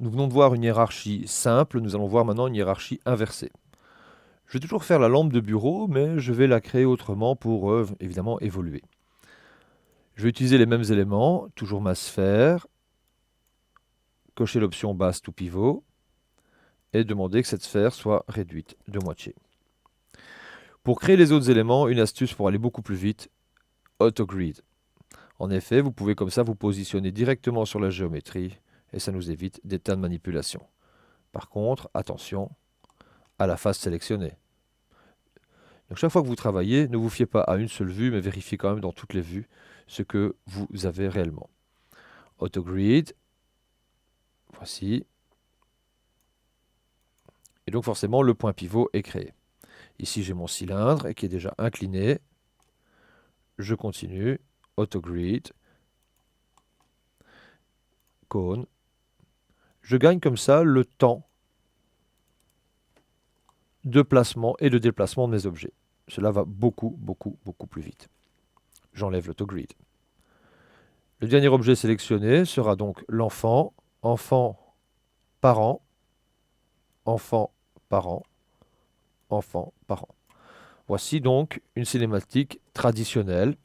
Nous venons de voir une hiérarchie simple, nous allons voir maintenant une hiérarchie inversée. Je vais toujours faire la lampe de bureau, mais je vais la créer autrement pour évidemment évoluer. Je vais utiliser les mêmes éléments, toujours ma sphère, cocher l'option base to pivot et demander que cette sphère soit réduite de moitié. Pour créer les autres éléments, une astuce pour aller beaucoup plus vite, AutoGrid. En effet, vous pouvez comme ça vous positionner directement sur la géométrie et ça nous évite des tas de manipulations. Par contre, attention à la face sélectionnée. Donc chaque fois que vous travaillez, ne vous fiez pas à une seule vue, mais vérifiez quand même dans toutes les vues ce que vous avez réellement. AutoGrid, voici. Et donc forcément, le point pivot est créé. Ici, j'ai mon cylindre qui est déjà incliné. Je continue. AutoGrid. Cône. Je gagne comme ça le temps de placement et de déplacement de mes objets. Cela va beaucoup, beaucoup, beaucoup plus vite. J'enlève l'autogrid. Le dernier objet sélectionné sera donc l'enfant, enfant, parent, enfant, parent, enfant, parent. Voici donc une cinématique traditionnelle,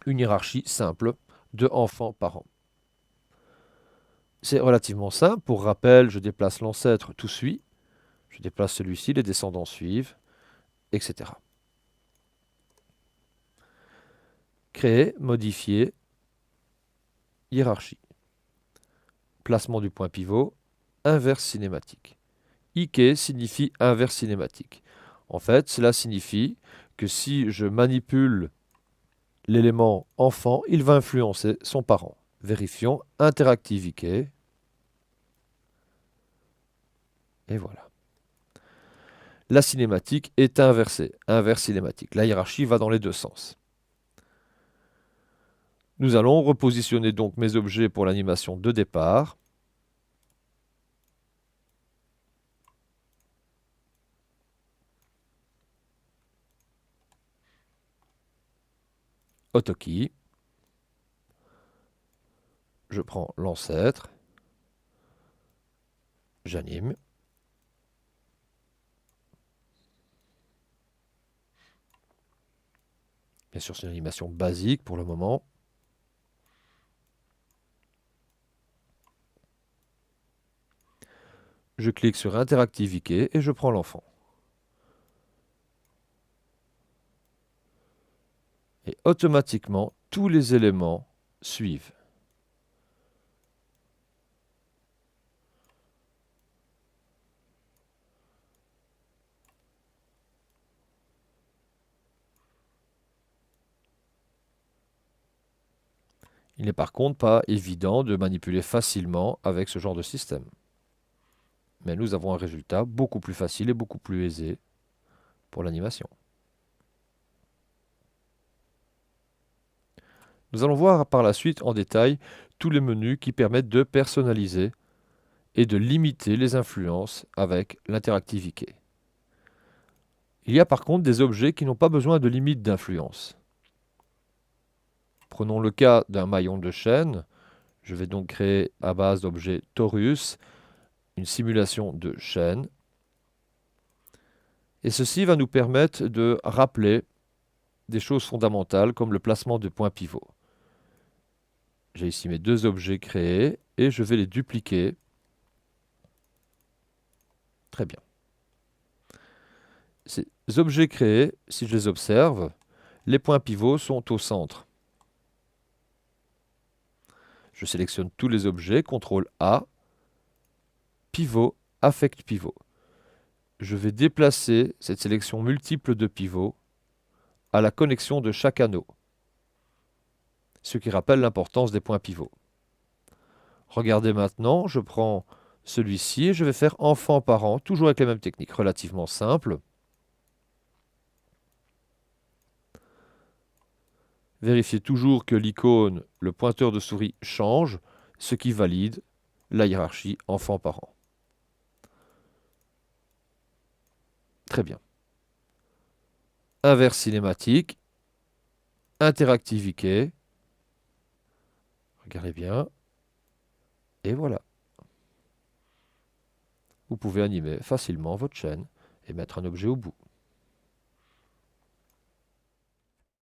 une hiérarchie simple de enfant-parent. C'est relativement simple. Pour rappel, je déplace l'ancêtre, tout suit. Je déplace celui-ci, les descendants suivent, etc. Créer, modifier, hiérarchie. Placement du point pivot, inverse cinématique. IK signifie inverse cinématique. En fait, cela signifie que si je manipule l'élément enfant, il va influencer son parent. Vérifions interactive IK. Et voilà. La cinématique est inversée, inverse cinématique. La hiérarchie va dans les deux sens. Nous allons repositionner donc mes objets pour l'animation de départ. Autokey. Je prends l'ancêtre. J'anime. Bien sûr, c'est une animation basique pour le moment. Je clique sur Interactive IK et je prends l'enfant. Et automatiquement, tous les éléments suivent. Il n'est par contre pas évident de manipuler facilement avec ce genre de système. Mais nous avons un résultat beaucoup plus facile et beaucoup plus aisé pour l'animation. Nous allons voir par la suite en détail tous les menus qui permettent de personnaliser et de limiter les influences avec l'Interactive IK. Il y a par contre des objets qui n'ont pas besoin de limite d'influence. Prenons le cas d'un maillon de chaîne. Je vais donc créer à base d'objet torus une simulation de chaîne. Et ceci va nous permettre de rappeler des choses fondamentales comme le placement de points pivots. J'ai ici mes deux objets créés et je vais les dupliquer. Très bien. Ces objets créés, si je les observe, les points pivots sont au centre. Je sélectionne tous les objets, CTRL A, pivot, affect pivot. Je vais déplacer cette sélection multiple de pivots à la connexion de chaque anneau, ce qui rappelle l'importance des points pivots. Regardez maintenant, je prends celui-ci et je vais faire enfant-parent, toujours avec les mêmes techniques, relativement simples. Vérifiez toujours que l'icône, le pointeur de souris change, ce qui valide la hiérarchie enfant-parent. Très bien. Inverse cinématique, interactive IK. Regardez bien. Et voilà. vous pouvez animer facilement votre chaîne et mettre un objet au bout.